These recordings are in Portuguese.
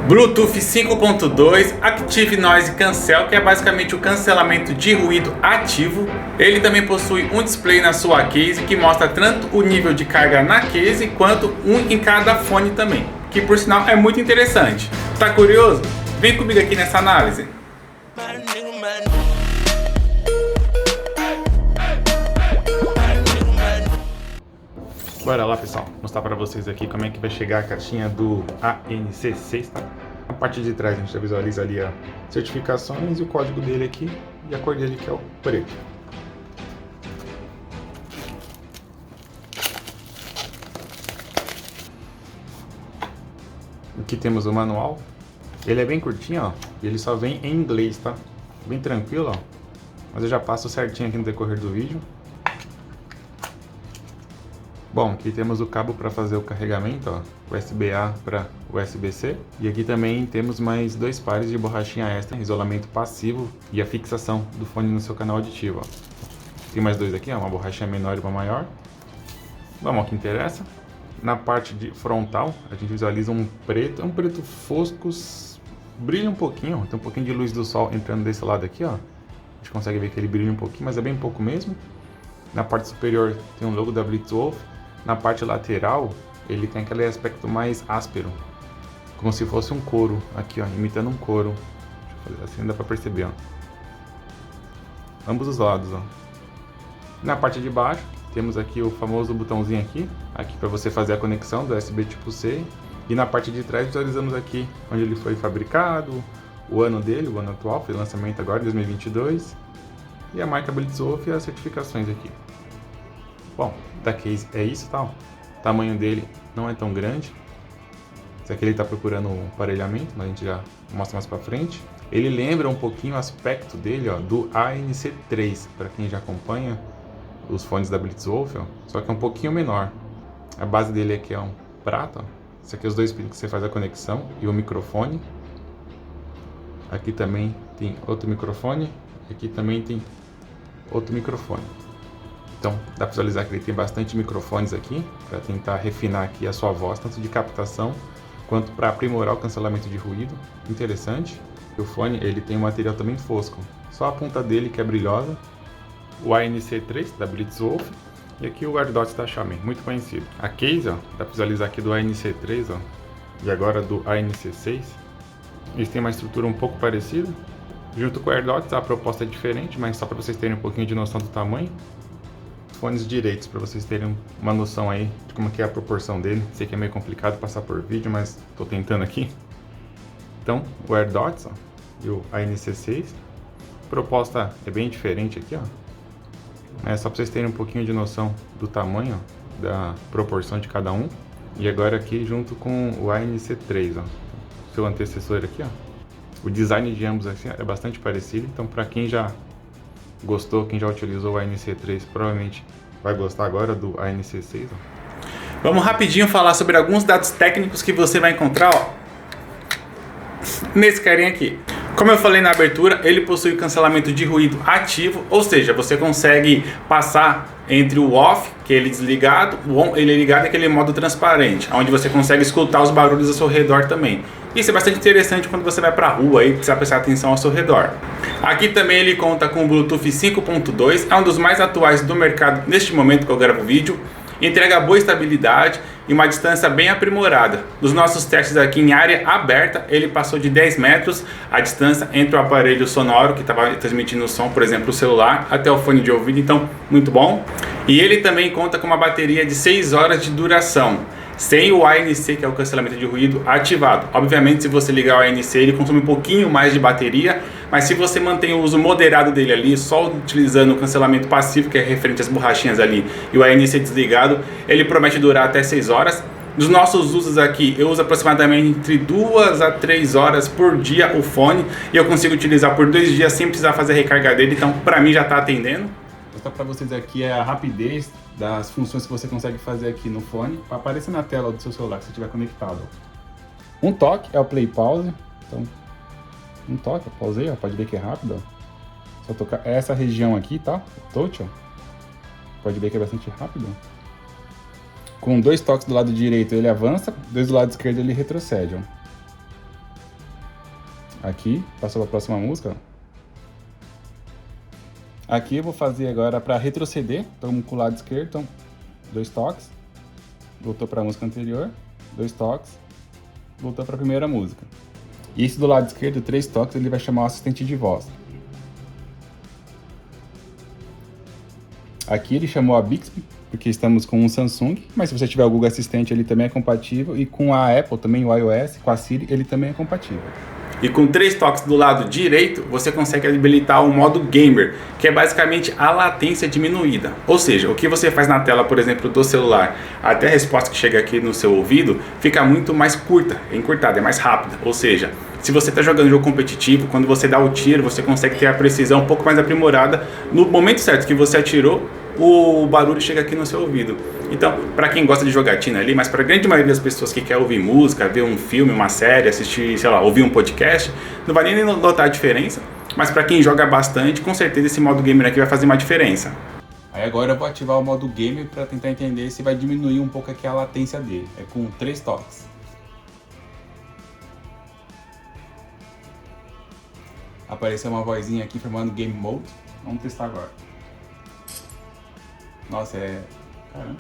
Bluetooth 5.2 Active Noise Cancel, que é basicamente o cancelamento de ruído ativo. Ele também possui um display na sua case que mostra tanto o nível de carga na case quanto um em cada fone também, que por sinal é muito interessante. Tá curioso? Vem comigo aqui nessa análise. Bora lá, pessoal, mostrar para vocês aqui como é que vai chegar a caixinha do ANC6, tá? Na parte de trás a gente já visualiza ali as certificações e o código dele aqui e a cor dele, que é o preto. Aqui temos o manual. Ele é bem curtinho, ó, e ele só vem em inglês, tá? Bem tranquilo, ó. Mas eu já passo certinho aqui no decorrer do vídeo. Bom, aqui temos o cabo para fazer o carregamento, ó, USB-A para USB-C. E aqui também temos mais dois pares de borrachinha extra, isolamento passivo e a fixação do fone no seu canal auditivo, ó. Tem mais dois aqui, ó, uma borrachinha menor e uma maior. Vamos ao que interessa. Na parte de frontal, a gente visualiza um preto fosco, brilha um pouquinho, ó, tem um pouquinho de luz do sol entrando desse lado aqui, ó. A gente consegue ver que ele brilha um pouquinho, mas é bem pouco mesmo. Na parte superior tem um logo da Blitzwolf. Na parte lateral, ele tem aquele aspecto mais áspero, como se fosse um couro, aqui ó, imitando um couro. Deixa eu fazer assim, dá pra perceber, ó. Ambos os lados, ó. Na parte de baixo, temos aqui o famoso botãozinho aqui para você fazer a conexão do USB tipo C. E na parte de trás visualizamos aqui onde ele foi fabricado, o ano dele, o ano atual, foi lançamento agora, 2022. E a marca Blitzwolf e as certificações aqui. Bom, da case é isso, tá? O tamanho dele não é tão grande. Esse aqui ele está procurando um aparelhamento, mas a gente já mostra mais para frente. Ele lembra um pouquinho o aspecto dele, ó, do ANC3, para quem já acompanha os fones da Blitzwolf, ó, só que é um pouquinho menor. A base dele aqui é um prata, ó. Esse aqui é os dois pinos que você faz a conexão e o microfone. Aqui também tem outro microfone, aqui também tem outro microfone. Então, dá para visualizar que ele tem bastante microfones aqui, para tentar refinar aqui a sua voz, tanto de captação, quanto para aprimorar o cancelamento de ruído. Interessante. O fone, ele tem um material também fosco, só a ponta dele que é brilhosa. O ANC3 da Blitzwolf, e aqui o AirDots da Xiaomi, muito conhecido. A case, ó, dá para visualizar aqui do ANC3, ó, e agora do ANC6. Eles têm uma estrutura um pouco parecida. Junto com o AirDots, a proposta é diferente, mas só para vocês terem um pouquinho de noção do tamanho. Fones direitos, para vocês terem uma noção aí de como que é a proporção dele. Sei que é meio complicado passar por vídeo, mas estou tentando aqui. Então, o AirDots, ó, e o ANC6. A proposta é bem diferente aqui, ó. É só para vocês terem um pouquinho de noção do tamanho, ó, da proporção de cada um. E agora aqui junto com o ANC3, ó, seu antecessor aqui, ó. O design de ambos assim, é bastante parecido, então para quem já gostou, quem já utilizou o ANC3, provavelmente vai gostar agora do ANC6. Ó. Vamos rapidinho falar sobre alguns dados técnicos que você vai encontrar, ó, nesse carinha aqui. Como eu falei na abertura, ele possui cancelamento de ruído ativo, ou seja, você consegue passar entre o off, que é ele desligado, o on, ele é ligado, aquele modo transparente, onde você consegue escutar os barulhos ao seu redor também. Isso é bastante interessante quando você vai para a rua e precisa prestar atenção ao seu redor. Aqui também ele conta com o Bluetooth 5.2, é um dos mais atuais do mercado neste momento que eu gravo o vídeo. Entrega boa estabilidade e uma distância bem aprimorada. Nos nossos testes aqui em área aberta, ele passou de 10 metros a distância entre o aparelho sonoro que estava transmitindo o som, por exemplo, o celular, até o fone de ouvido, então muito bom. E ele também conta com uma bateria de 6 horas de duração, sem o ANC, que é o cancelamento de ruído, ativado. Obviamente, se você ligar o ANC, ele consome um pouquinho mais de bateria, mas se você mantém o uso moderado dele ali, só utilizando o cancelamento passivo, que é referente às borrachinhas ali, e o ANC desligado, ele promete durar até 6 horas. Nos nossos usos aqui, eu uso aproximadamente entre 2 a 3 horas por dia o fone, e eu consigo utilizar por 2 dias sem precisar fazer a recarga dele, então pra mim já tá atendendo. Vou mostrar pra vocês aqui a rapidez das funções que você consegue fazer aqui no fone, para aparecer na tela do seu celular, se estiver conectado. Um toque é o play pause, então um toque, eu pausei, ó, pode ver que é rápido, ó. Só tocar essa região aqui, tá? O touch, ó. Pode ver que é bastante rápido. Com 2 toques do lado direito ele avança, 2 do lado esquerdo ele retrocede, ó. Aqui, passou para a próxima música. Aqui eu vou fazer agora para retroceder. Então com o lado esquerdo, então 2 toques. Voltou para a música anterior, 2 toques. Voltou para a primeira música. E esse do lado esquerdo, 3 toques, ele vai chamar o assistente de voz. Aqui ele chamou a Bixby, porque estamos com um Samsung, mas se você tiver o Google Assistente, ele também é compatível, e com a Apple também, o iOS, com a Siri, ele também é compatível. E com 3 toques do lado direito, você consegue habilitar o modo Gamer, que é basicamente a latência diminuída. Ou seja, o que você faz na tela, por exemplo, do celular, até a resposta que chega aqui no seu ouvido, fica muito mais curta, encurtada, é mais rápida. Ou seja, se você está jogando jogo competitivo, quando você dá o tiro, você consegue ter a precisão um pouco mais aprimorada. No momento certo que você atirou, o barulho chega aqui no seu ouvido. Então, para quem gosta de jogatina ali, mas para a grande maioria das pessoas que quer ouvir música, ver um filme, uma série, assistir, sei lá, ouvir um podcast, não vai nem notar a diferença. Mas para quem joga bastante, com certeza esse modo gamer aqui vai fazer uma diferença. Aí agora eu vou ativar o modo gamer para tentar entender se vai diminuir um pouco aqui a latência dele. É com 3 toques. Apareceu uma vozinha aqui formando Game Mode. Vamos testar agora. Nossa, caramba.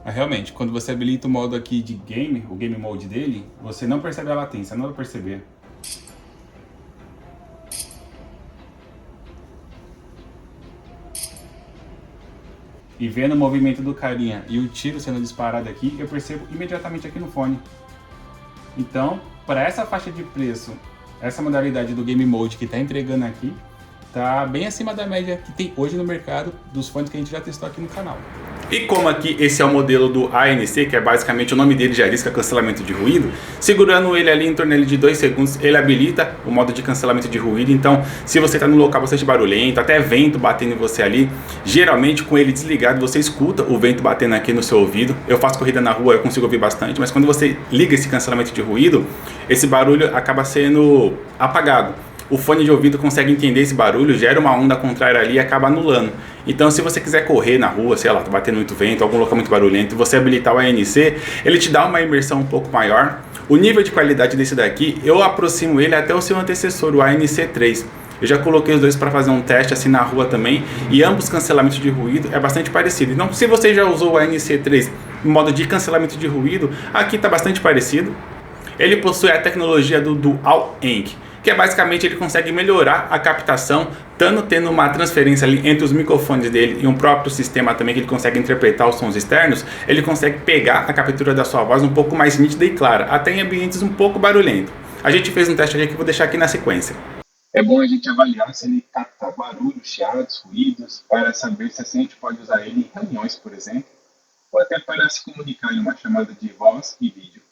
Mas realmente, quando você habilita o modo aqui de game, o Game Mode dele, você não percebe a latência, não vai perceber. E vendo o movimento do carinha e o tiro sendo disparado aqui, eu percebo imediatamente aqui no fone. Então, para essa faixa de preço, essa modalidade do Game Mode que está entregando aqui, tá bem acima da média que tem hoje no mercado dos fones que a gente já testou aqui no canal. E como aqui esse é o modelo do ANC, que é basicamente o nome dele já diz que é cancelamento de ruído, segurando ele ali em torno de 2 segundos, ele habilita o modo de cancelamento de ruído. Então, se você está num local bastante barulhento, até vento batendo em você ali, geralmente com ele desligado você escuta o vento batendo aqui no seu ouvido. Eu faço corrida na rua, eu consigo ouvir bastante, mas quando você liga esse cancelamento de ruído, esse barulho acaba sendo apagado. O fone de ouvido consegue entender esse barulho, gera uma onda contrária ali e acaba anulando. Então, se você quiser correr na rua, sei lá, tá batendo muito vento, algum local muito barulhento, e você habilitar o ANC, ele te dá uma imersão um pouco maior. O nível de qualidade desse daqui, eu aproximo ele até o seu antecessor, o ANC3. Eu já coloquei os dois para fazer um teste assim na rua também, e ambos cancelamentos de ruído é bastante parecido. Então, se você já usou o ANC3 em modo de cancelamento de ruído, aqui está bastante parecido. Ele possui a tecnologia do Dual Enc, que é basicamente ele consegue melhorar a captação, tendo uma transferência ali entre os microfones dele e um próprio sistema também que ele consegue interpretar os sons externos. Ele consegue pegar a captura da sua voz um pouco mais nítida e clara, até em ambientes um pouco barulhentos. A gente fez um teste aqui que eu vou deixar aqui na sequência. É bom a gente avaliar se ele capta barulhos, chiados, ruídos, para saber se assim a gente pode usar ele em reuniões, por exemplo, ou até para se comunicar em uma chamada de voz e vídeo.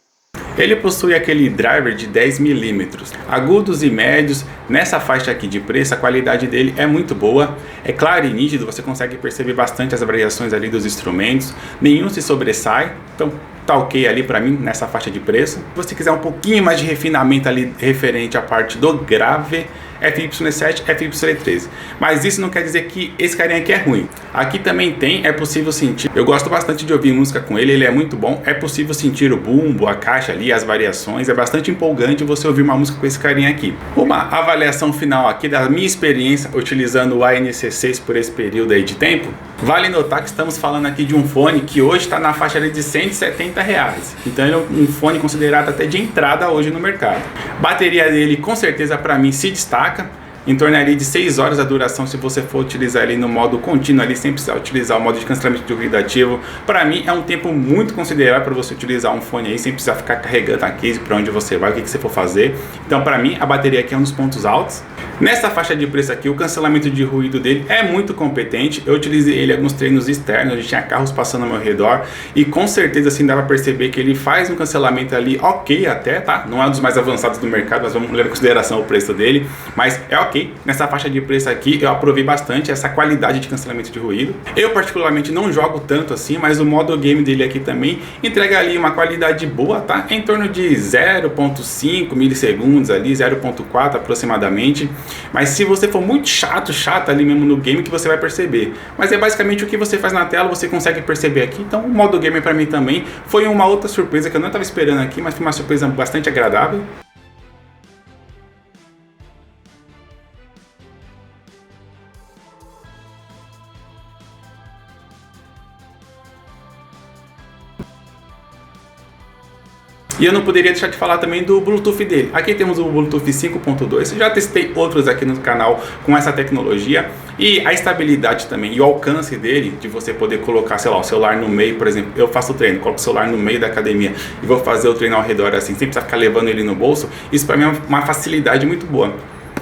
Ele possui aquele driver de 10mm, agudos e médios. Nessa faixa aqui de preço, a qualidade dele é muito boa, é claro e nítido, você consegue perceber bastante as variações ali dos instrumentos, nenhum se sobressai, então tá ok ali pra mim nessa faixa de preço. Se você quiser um pouquinho mais de refinamento ali referente à parte do grave, FYE7, FYE13. Mas isso não quer dizer que esse carinha aqui é ruim. Aqui também tem, é possível sentir. Eu gosto bastante de ouvir música com ele, ele é muito bom. É possível sentir o bumbo, a caixa ali, as variações. É bastante empolgante você ouvir uma música com esse carinha aqui. Uma avaliação final aqui da minha experiência utilizando o ANC6 por esse período aí de tempo. Vale notar que estamos falando aqui de um fone que hoje está na faixa de R$170. Então ele é um fone considerado até de entrada hoje no mercado. Bateria dele com certeza para mim se destaca. Em torno ali de 6 horas a duração se você for utilizar ele no modo contínuo ali, sem precisar utilizar o modo de cancelamento de ruído ativo. Para mim é um tempo muito considerável para você utilizar um fone aí sem precisar ficar carregando a case para onde você vai, o que você for fazer. Então para mim a bateria aqui é um dos pontos altos. Nessa faixa de preço aqui, o cancelamento de ruído dele é muito competente. Eu utilizei ele em alguns treinos externos, onde tinha carros passando ao meu redor, e com certeza assim dá para perceber que ele faz um cancelamento ali ok até, tá? Não é um dos mais avançados do mercado, mas vamos levar em consideração o preço dele, mas é ok. Nessa faixa de preço aqui, eu aprovei bastante essa qualidade de cancelamento de ruído. Eu particularmente não jogo tanto assim, mas o modo game dele aqui também entrega ali uma qualidade boa, tá? Em torno de 0.5 milissegundos ali, 0.4 aproximadamente. Mas se você for muito chato ali mesmo no game, que você vai perceber. Mas é basicamente o que você faz na tela, você consegue perceber aqui. Então o modo game para mim também foi uma outra surpresa que eu não estava esperando aqui, mas foi uma surpresa bastante agradável. E eu não poderia deixar de falar também do Bluetooth dele. Aqui temos o Bluetooth 5.2, já testei outros aqui no canal com essa tecnologia. E a estabilidade também e o alcance dele, de você poder colocar, sei lá, o celular no meio, por exemplo, eu faço treino, coloco o celular no meio da academia e vou fazer o treino ao redor assim, sem precisar ficar levando ele no bolso, isso para mim é uma facilidade muito boa.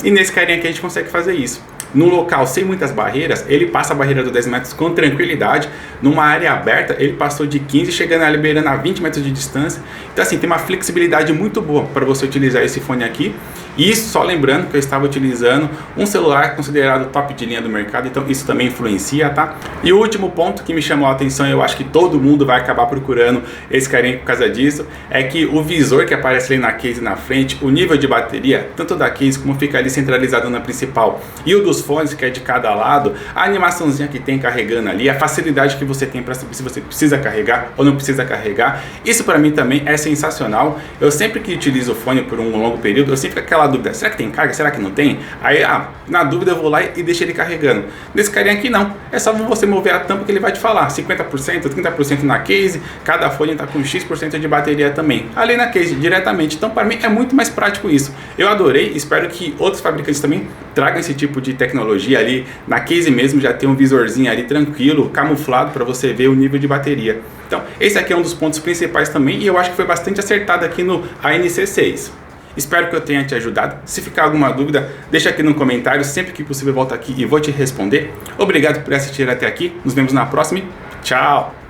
E nesse carinha aqui a gente consegue fazer isso. Num local sem muitas barreiras, ele passa a barreira dos 10 metros com tranquilidade. Numa área aberta, ele passou de 15, chegando a liberando a 20 metros de distância. Então assim, tem uma flexibilidade muito boa para você utilizar esse fone aqui. E isso só lembrando que eu estava utilizando um celular considerado top de linha do mercado, então isso também influencia, tá? E o último ponto que me chamou a atenção, eu acho que todo mundo vai acabar procurando esse carinha por causa disso, é que o visor que aparece ali na case na frente, o nível de bateria, tanto da case como fica ali centralizado na principal, e o dos fones, que é de cada lado, a animaçãozinha que tem carregando ali, a facilidade que você tem para saber se você precisa carregar ou não precisa carregar, isso para mim também é sensacional. Eu sempre que utilizo o fone por um longo período, eu sempre fico aquela dúvida, será que tem carga, será que não tem? Aí, na dúvida eu vou lá e deixo ele carregando. Nesse carinha aqui não, é só você mover a tampa que ele vai te falar, 50%, 30% na case, cada fone está com X% de bateria também, ali na case, diretamente. Então para mim é muito mais prático isso. Eu adorei, espero que outros fabricantes também tragam esse tipo de tecnologia ali, na case mesmo já tem um visorzinho ali tranquilo, camuflado para você ver o nível de bateria. Então esse aqui é um dos pontos principais também e eu acho que foi bastante acertado aqui no ANC6. Espero que eu tenha te ajudado. Se ficar alguma dúvida, deixa aqui no comentário. Sempre que possível eu volto aqui e vou te responder. Obrigado por assistir até aqui. Nos vemos na próxima. Tchau!